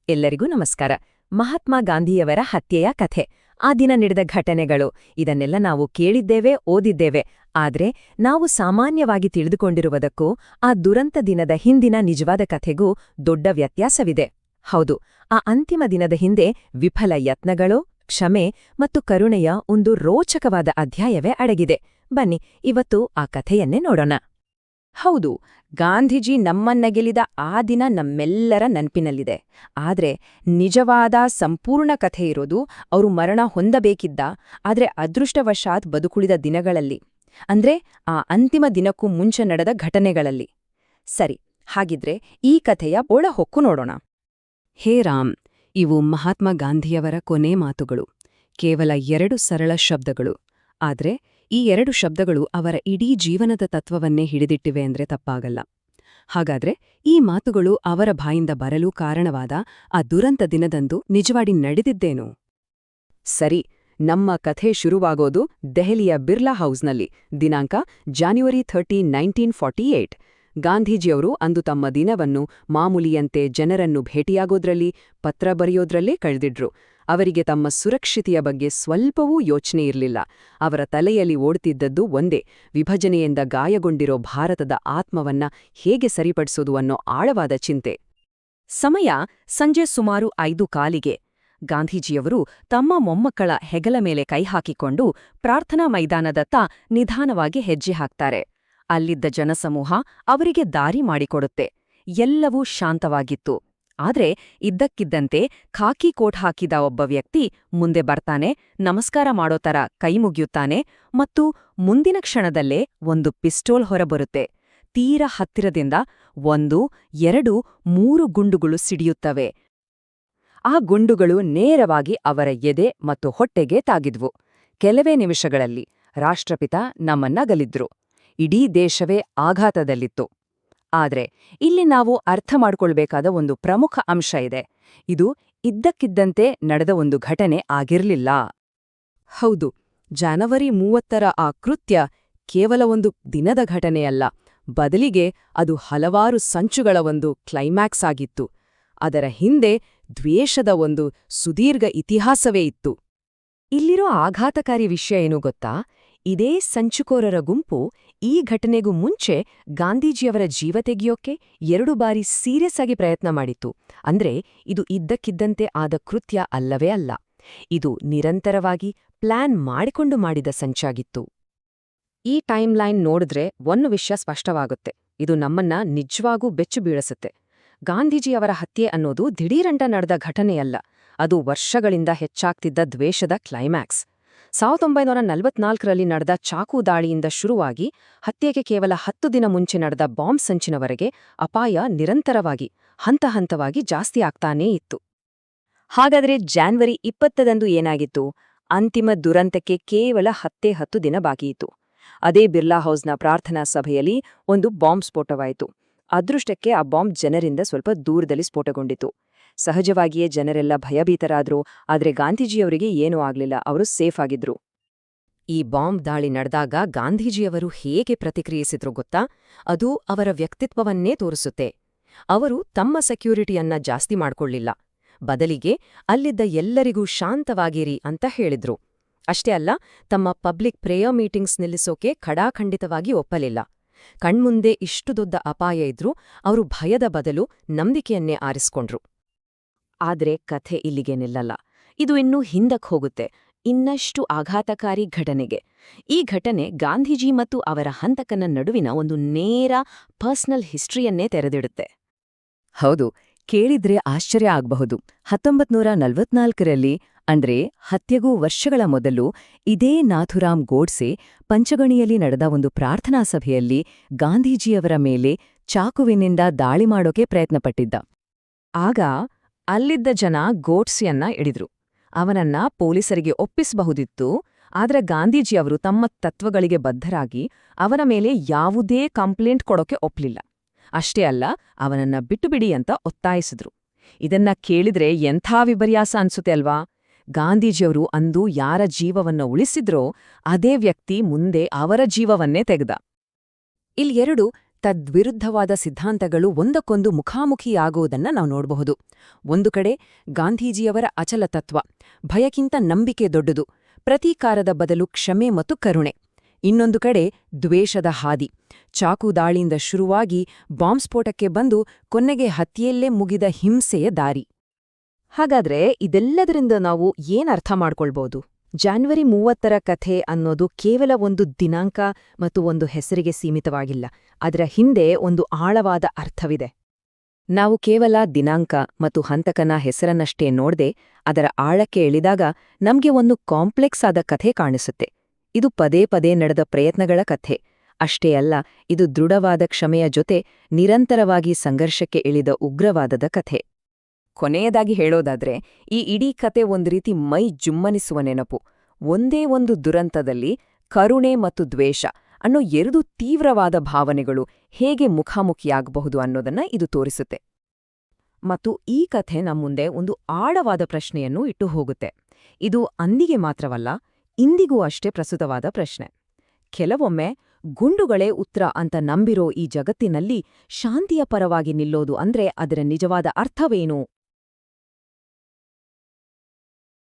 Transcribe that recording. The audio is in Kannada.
ಎಲ್ಲರಿಗೂ ನಮಸ್ಕಾರ. ಮಹಾತ್ಮ ಗಾಂಧಿಯವರ ಹತ್ಯೆಯ ಕಥೆ, ಆ ದಿನ ನಡೆದ ಘಟನೆಗಳು, ಇದನ್ನೆಲ್ಲ ನಾವು ಕೇಳಿದ್ದೇವೆ, ಓದಿದ್ದೇವೆ. ಆದ್ರೆ ನಾವು ಸಾಮಾನ್ಯವಾಗಿ ತಿಳಿದುಕೊಂಡಿರುವುದಕ್ಕೂ ಆ ದುರಂತ ದಿನದ ಹಿಂದಿನ ನಿಜವಾದ ಕಥೆಗೂ ದೊಡ್ಡ ವ್ಯತ್ಯಾಸವಿದೆ. ಹೌದು, ಆ ಅಂತಿಮ ದಿನದ ಹಿಂದೆ ವಿಫಲ ಯತ್ನಗಳು, ಕ್ಷಮೆ ಮತ್ತು ಕರುಣೆಯ ಒಂದು ರೋಚಕವಾದ ಅಧ್ಯಾಯವೇ ಅಡಗಿದೆ. ಬನ್ನಿ, ಇವತ್ತು ಆ ಕಥೆಯನ್ನೇ ನೋಡೋಣ. ಹೌದು, ಗಾಂಧೀಜಿ ನಮ್ಮನ್ನ ಗೆಲ್ಲಿದ ಆ ದಿನ ನಮ್ಮೆಲ್ಲರ ನೆನಪಿನಲ್ಲಿದೆ. ಆದ್ರೆ ನಿಜವಾದ ಸಂಪೂರ್ಣ ಕಥೆ ಇರೋದು ಅವರು ಮರಣ ಹೊಂದಬೇಕಿದ್ದ, ಆದ್ರೆ ಅದೃಷ್ಟವಶಾತ್ ಬದುಕುಳಿದ ದಿನಗಳಲ್ಲಿ, ಅಂದ್ರೆ ಆ ಅಂತಿಮ ದಿನಕ್ಕೂ ಮುಂಚೆ ನಡೆದ ಘಟನೆಗಳಲ್ಲಿ. ಸರಿ, ಹಾಗಿದ್ರೆ ಈ ಕಥೆಯ ಒಳಹೊಕ್ಕು ನೋಡೋಣ. ಹೇ ರಾಮ್, ಇವು ಮಹಾತ್ಮ ಗಾಂಧಿಯವರ ಕೊನೆ ಮಾತುಗಳು. ಕೇವಲ 2 ಸರಳ ಶಬ್ದಗಳು. ಆದ್ರೆ ಈ 2 ಶಬ್ದಗಳು ಅವರ ಇಡೀ ಜೀವನದ ತತ್ವವನ್ನೇ ಹಿಡಿದಿಟ್ಟಿವೆ ಅಂದ್ರೆ ತಪ್ಪಾಗಲ್ಲ. ಹಾಗಾದ್ರೆ ಈ ಮಾತುಗಳು ಅವರ ಬಾಯಿಂದ ಬರಲು ಕಾರಣವಾದ ಆ ದುರಂತ ದಿನದಂದು ನಿಜವಾಗಿ ನಡೆದಿದ್ದೇನು? ಸರಿ, ನಮ್ಮ ಕಥೆ ಶುರುವಾಗೋದು ದೆಹಲಿಯ ಬಿರ್ಲಾ ಹೌಸ್ನಲ್ಲಿ, ದಿನಾಂಕ ಜಾನ್ವರಿ 30, 1948. ಗಾಂಧೀಜಿಯವರು ಅಂದು ತಮ್ಮ ದಿನವನ್ನು ಮಾಮೂಲಿಯಂತೆ ಜನರನ್ನು ಭೇಟಿಯಾಗೋದ್ರಲ್ಲಿ, ಪತ್ರ ಬರೆಯೋದ್ರಲ್ಲೇ ಕಳೆದಿದ್ರು. ಅವರಿಗೆ ತಮ್ಮ ಸುರಕ್ಷತೆಯ ಬಗ್ಗೆ ಸ್ವಲ್ಪವೂ ಯೋಚನೆ ಇರಲಿಲ್ಲ. ಅವರ ತಲೆಯಲ್ಲಿ ಓಡ್ತಿದ್ದದ್ದು ಒಂದೇ: ವಿಭಜನೆಯಿಂದ ಗಾಯಗೊಂಡಿರೋ ಭಾರತದ ಆತ್ಮವನ್ನ ಹೇಗೆ ಸರಿಪಡಿಸೋದು ಅನ್ನೋ ಆಳವಾದ ಚಿಂತೆ. ಸಮಯ ಸಂಜೆ ಸುಮಾರು 5 ಕಾಲಿಗೆ. ಗಾಂಧೀಜಿಯವರು ತಮ್ಮ ಮೊಮ್ಮಕ್ಕಳ ಹೆಗಲ ಮೇಲೆ ಕೈ ಹಾಕಿಕೊಂಡು ಪ್ರಾರ್ಥನಾ ಮೈದಾನದತ್ತ ನಿಧಾನವಾಗಿ ಹೆಜ್ಜೆ ಹಾಕ್ತಾರೆ. ಅಲ್ಲಿದ್ದ ಜನಸಮೂಹ ಅವರಿಗೆ ದಾರಿ ಮಾಡಿಕೊಡುತ್ತೆ. ಎಲ್ಲವೂ ಶಾಂತವಾಗಿತ್ತು. ಆದ್ರೆ ಇದ್ದಕ್ಕಿದ್ದಂತೆ ಖಾಕಿ ಕೋಟ್ ಹಾಕಿದ ಒಬ್ಬ ವ್ಯಕ್ತಿ ಮುಂದೆ ಬರ್ತಾನೆ, ನಮಸ್ಕಾರ ಮಾಡೋ ತರ ಕೈ ಮುಗಿಯುತ್ತಾನೆ, ಮತ್ತು ಮುಂದಿನ ಕ್ಷಣದಲ್ಲೇ ಒಂದು ಪಿಸ್ಟೋಲ್ ಹೊರಬರುತ್ತೆ. ತೀರ ಹತ್ತಿರದಿಂದ 1, 2, 3 ಗುಂಡುಗಳು ಸಿಡಿಯುತ್ತವೆ. ಆ ಗುಂಡುಗಳು ನೇರವಾಗಿ ಅವರ ಎದೆ ಮತ್ತು ಹೊಟ್ಟೆಗೆ ತಾಗಿದ್ವು. ಕೆಲವೇ ನಿಮಿಷಗಳಲ್ಲಿ ರಾಷ್ಟ್ರಪಿತ ನಮ್ಮನ್ನಗಲಿದ್ರು. ಇಡೀ ದೇಶವೇ ಆಘಾತದಲ್ಲಿತ್ತು. ಆದ್ರೆ ಇಲ್ಲಿ ನಾವು ಅರ್ಥ ಮಾಡ್ಕೊಳ್ಬೇಕಾದ ಒಂದು ಪ್ರಮುಖ ಅಂಶ ಇದೆ. ಇದು ಇದ್ದಕ್ಕಿದ್ದಂತೆ ನಡೆದ ಒಂದು ಘಟನೆ ಆಗಿರ್ಲಿಲ್ಲ. ಹೌದು, ಜನವರಿ 30ರ ಆ ಕೃತ್ಯ ಕೇವಲ ಒಂದು ದಿನದ ಘಟನೆಯಲ್ಲ, ಬದಲಿಗೆ ಅದು ಹಲವಾರು ಸಂಚುಗಳ ಒಂದು ಕ್ಲೈಮ್ಯಾಕ್ಸ್ ಆಗಿತ್ತು. ಅದರ ಹಿಂದೆ ದ್ವೇಷದ ಒಂದು ಸುದೀರ್ಘ ಇತಿಹಾಸವೇ ಇತ್ತು. ಇಲ್ಲಿರೋ ಆಘಾತಕಾರಿ ವಿಷಯ ಏನು ಗೊತ್ತಾ? ಇದೇ ಸಂಚುಕೋರರ ಗುಂಪು ಈ ಘಟನೆಗೂ ಮುಂಚೆ ಗಾಂಧೀಜಿಯವರ ಜೀವ ತೆಗೆಯೋಕೆ 2 ಬಾರಿ ಸೀರಿಯಸ್ ಆಗಿ ಪ್ರಯತ್ನ ಮಾಡಿತ್ತು. ಅಂದ್ರೆ ಇದು ಇದ್ದಕ್ಕಿದ್ದಂತೆ ಆದ ಕೃತ್ಯ ಅಲ್ಲವೇ ಅಲ್ಲ. ಇದು ನಿರಂತರವಾಗಿ ಪ್ಲಾನ್ ಮಾಡಿಕೊಂಡು ಮಾಡಿದ ಸಂಚಾಗಿತ್ತು. ಈ ಟೈಮ್ಲೈನ್ ನೋಡಿದ್ರೆ ಒಂದು ವಿಷಯ ಸ್ಪಷ್ಟವಾಗುತ್ತೆ. ಇದು ನಮ್ಮನ್ನ ನಿಜವಾಗೂ ಬೆಚ್ಚು ಬೀಳಿಸುತ್ತೆ. ಗಾಂಧೀಜಿಯವರ ಹತ್ಯೆ ಅನ್ನೋದು ದಿಢೀರಂಟ ನಡೆದ ಘಟನೆಯಲ್ಲ. ಅದು ವರ್ಷಗಳಿಂದ ಹೆಚ್ಚಾಗ್ತಿದ್ದ ದ್ವೇಷದ ಕ್ಲೈಮ್ಯಾಕ್ಸ್. 1944ರಲ್ಲಿ ನಡೆದ ಚಾಕು ದಾಳಿಯಿಂದ ಶುರುವಾಗಿ ಹತ್ಯೆಗೆ ಕೇವಲ 10 ದಿನ ಮುಂಚೆ ನಡೆದ ಬಾಂಬ್ ಸಂಚಿನವರೆಗೆ ಅಪಾಯ ನಿರಂತರವಾಗಿ, ಹಂತ ಹಂತವಾಗಿ ಜಾಸ್ತಿ ಆಗ್ತಾನೇ ಇತ್ತು. ಹಾಗಾದ್ರೆ ಜಾನ್ವರಿ 20ರಂದು ಏನಾಗಿತ್ತು? ಅಂತಿಮ ದುರಂತಕ್ಕೆ ಕೇವಲ 10 ದಿನ ಬಾಕಿಯಿತ್ತು. ಅದೇ ಬಿರ್ಲಾ ಹೌಸ್ನ ಪ್ರಾರ್ಥನಾ ಸಭೆಯಲ್ಲಿ ಒಂದು ಬಾಂಬ್ ಸ್ಫೋಟವಾಯಿತು. ಅದೃಷ್ಟಕ್ಕೆ ಆ ಬಾಂಬ್ ಜನರಿಂದ ಸ್ವಲ್ಪ ದೂರದಲ್ಲಿ ಸ್ಫೋಟಗೊಂಡಿತು. ಸಹಜವಾಗಿಯೇ ಜನರೆಲ್ಲ ಭಯಭೀತರಾದ್ರು. ಆದ್ರೆ ಗಾಂಧೀಜಿಯವರಿಗೆ ಏನೂ ಆಗ್ಲಿಲ್ಲ, ಅವರು ಸೇಫ್ ಆಗಿದ್ರು. ಈ ಬಾಂಬ್ ದಾಳಿ ನಡೆದಾಗ ಗಾಂಧೀಜಿಯವರು ಹೇಗೆ ಪ್ರತಿಕ್ರಿಯಿಸಿದ್ರು ಗೊತ್ತಾ? ಅದು ಅವರ ವ್ಯಕ್ತಿತ್ವವನ್ನೇ ತೋರಿಸುತ್ತೆ. ಅವರು ತಮ್ಮ ಸೆಕ್ಯೂರಿಟಿಯನ್ನ ಜಾಸ್ತಿ ಮಾಡ್ಕೊಳ್ಳಿಲ್ಲ. ಬದಲಿಗೆ ಅಲ್ಲಿದ್ದ ಎಲ್ಲರಿಗೂ ಶಾಂತವಾಗಿರಿ ಅಂತ ಹೇಳಿದ್ರು. ಅಷ್ಟೇ ಅಲ್ಲ, ತಮ್ಮ ಪಬ್ಲಿಕ್ ಪ್ರೇಯರ್ ಮೀಟಿಂಗ್ಸ್ ನಿಲ್ಲಿಸೋಕೆ ಖಡಾಖಂಡಿತವಾಗಿ ಒಪ್ಪಲಿಲ್ಲ. ಕಣ್ಮುಂದೆ ಇಷ್ಟು ದೊಡ್ಡ ಅಪಾಯ ಇದ್ರೂ ಅವರು ಭಯದ ಬದಲು ನಂಬಿಕೆಯನ್ನೇ ಆರಿಸ್ಕೊಂಡ್ರು. ಆದ್ರೆ ಕಥೆ ಇಲ್ಲಿಗೆ ನಿಲ್ಲಲ್ಲ. ಇದು ಇನ್ನೂ ಹಿಂದಕ್ಕೆ ಹೋಗುತ್ತೆ, ಇನ್ನಷ್ಟು ಆಘಾತಕಾರಿ ಘಟನೆಗೆ. ಈ ಘಟನೆ ಗಾಂಧೀಜಿ ಮತ್ತು ಅವರ ಹಂತಕನ ನಡುವಿನ ಒಂದು ನೇರ ಪರ್ಸನಲ್ ಹಿಸ್ಟ್ರಿಯನ್ನೇ ತೆರೆದಿಡುತ್ತೆ. ಹೌದು, ಕೇಳಿದ್ರೆ ಆಶ್ಚರ್ಯ ಆಗಬಹುದು. 1944ರಲ್ಲಿ, ಅಂದ್ರೆ ಹತ್ಯೆಗೂ ವರ್ಷಗಳ ಮೊದಲು, ಇದೇ ನಾಥುರಾಮ್ ಗೋಡ್ಸೆ ಪಂಚಗಣಿಯಲ್ಲಿ ನಡೆದ ಒಂದು ಪ್ರಾರ್ಥನಾ ಸಭೆಯಲ್ಲಿ ಗಾಂಧೀಜಿಯವರ ಮೇಲೆ ಚಾಕುವಿನಿಂದ ದಾಳಿ ಮಾಡೋಕೆ ಪ್ರಯತ್ನಪಟ್ಟಿದ್ದ. ಆಗ ಅಲ್ಲಿದ್ದ ಜನ ಗೋಡ್ಸೆಯನ್ನ ಹಿಡಿದ್ರು. ಅವನನ್ನ ಪೊಲೀಸರಿಗೆ ಒಪ್ಪಿಸಬಹುದಿತ್ತು. ಆದ್ರೆ ಗಾಂಧೀಜಿಯವರು ತಮ್ಮ ತತ್ವಗಳಿಗೆ ಬದ್ಧರಾಗಿ ಅವನ ಮೇಲೆ ಯಾವುದೇ ಕಂಪ್ಲೇಂಟ್ ಕೊಡೋಕೆ ಒಪ್ಲಿಲ್ಲ. ಅಷ್ಟೇ ಅಲ್ಲ, ಅವನನ್ನ ಬಿಟ್ಟುಬಿಡಿ ಅಂತ ಒತ್ತಾಯಿಸಿದ್ರು. ಇದನ್ನ ಕೇಳಿದ್ರೆ ಎಂಥ ವಿಪರ್ಯಾಸ ಅನ್ಸುತ್ತೆ ಅಲ್ವಾ? ಗಾಂಧೀಜಿಯವರು ಅಂದು ಯಾರ ಜೀವವನ್ನ ಉಳಿಸಿದ್ರೋ ಅದೇ ವ್ಯಕ್ತಿ ಮುಂದೆ ಅವರ ಜೀವವನ್ನೇ ತೆಗೆದ. ಇಲ್ಲಿ 2 ತದ್ವಿರುದ್ಧವಾದ ಸಿದ್ಧಾಂತಗಳು ಒಂದಕ್ಕೊಂದು ಮುಖಾಮುಖಿಯಾಗುವುದನ್ನ ನಾವು ನೋಡಬಹುದು. ಒಂದು ಕಡೆ ಗಾಂಧೀಜಿಯವರ ಅಚಲ ತತ್ವ, ಭಯಕ್ಕಿಂತ ನಂಬಿಕೆ ದೊಡ್ಡದು, ಪ್ರತೀಕಾರದ ಬದಲು ಕ್ಷಮೆ ಮತ್ತು ಕರುಣೆ. ಇನ್ನೊಂದು ಕಡೆ ದ್ವೇಷದ ಹಾದಿ, ಚಾಕು ದಾಳಿಯಿಂದ ಶುರುವಾಗಿ ಬಾಂಬ್ ಸ್ಫೋಟಕ್ಕೆ ಬಂದು ಕೊನೆಗೆ ಹತ್ಯೆಯಲ್ಲೇ ಮುಗಿದ ಹಿಂಸೆಯ ದಾರಿ. ಹಾಗಾದ್ರೆ ಇದೆಲ್ಲದರಿಂದ ನಾವು ಏನರ್ಥ ಮಾಡ್ಕೊಳ್ಬೋದು? ಜಾನ್ವರಿ 30ರ ಕಥೆ ಅನ್ನೋದು ಕೇವಲ ಒಂದು ದಿನಾಂಕ ಮತ್ತು ಒಂದು ಹೆಸರಿಗೆ ಸೀಮಿತವಾಗಿಲ್ಲ. ಅದರ ಹಿಂದೆ ಒಂದು ಆಳವಾದ ಅರ್ಥವಿದೆ. ನಾವು ಕೇವಲ ದಿನಾಂಕ ಮತ್ತು ಹಂತಕನ ಹೆಸರನ್ನಷ್ಟೇ ನೋಡ್ದೆ ಅದರ ಆಳಕ್ಕೆ ಇಳಿದಾಗ ನಮ್ಗೆ ಒಂದು ಕಾಂಪ್ಲೆಕ್ಸ್ ಆದ ಕಥೆ ಕಾಣಿಸುತ್ತೆ. ಇದು ಪದೇ ಪದೇ ನಡೆದ ಪ್ರಯತ್ನಗಳ ಕಥೆ ಅಷ್ಟೇ ಅಲ್ಲ, ಇದು ದೃಢವಾದ ಕ್ಷಮೆಯ ಜೊತೆ ನಿರಂತರವಾಗಿ ಸಂಘರ್ಷಕ್ಕೆ ಇಳಿದ ಉಗ್ರವಾದದ ಕಥೆ. ಕೊನೆಯದಾಗಿ ಹೇಳೋದಾದ್ರೆ, ಈ ಇಡೀ ಕತೆ ಒಂದು ರೀತಿ ಮೈ ಜುಮ್ಮನಿಸುವ ನೆನಪು. ಒಂದೇ ಒಂದು ದುರಂತದಲ್ಲಿ ಕರುಣೆ ಮತ್ತು ದ್ವೇಷ ಅನ್ನೋ ಎರಡು ತೀವ್ರವಾದ ಭಾವನೆಗಳು ಹೇಗೆ ಮುಖಾಮುಖಿಯಾಗಬಹುದು ಅನ್ನೋದನ್ನ ಇದು ತೋರಿಸುತ್ತೆ. ಮತ್ತು ಈ ಕಥೆ ನಮ್ಮುಂದೆ ಒಂದು ಆಳವಾದ ಪ್ರಶ್ನೆಯನ್ನು ಇಟ್ಟು ಹೋಗುತ್ತೆ. ಇದು ಅಂದಿಗೆ ಮಾತ್ರವಲ್ಲ, ಇಂದಿಗೂ ಅಷ್ಟೇ ಪ್ರಸ್ತುತವಾದ ಪ್ರಶ್ನೆ. ಕೆಲವೊಮ್ಮೆ ಗುಂಡುಗಳೇ ಉತ್ತರ ಅಂತ ನಂಬಿರೋ ಈ ಜಗತ್ತಿನಲ್ಲಿ ಶಾಂತಿಯ ಪರವಾಗಿ ನಿಲ್ಲೋದು ಅಂದ್ರೆ ಅದರ ನಿಜವಾದ ಅರ್ಥವೇನು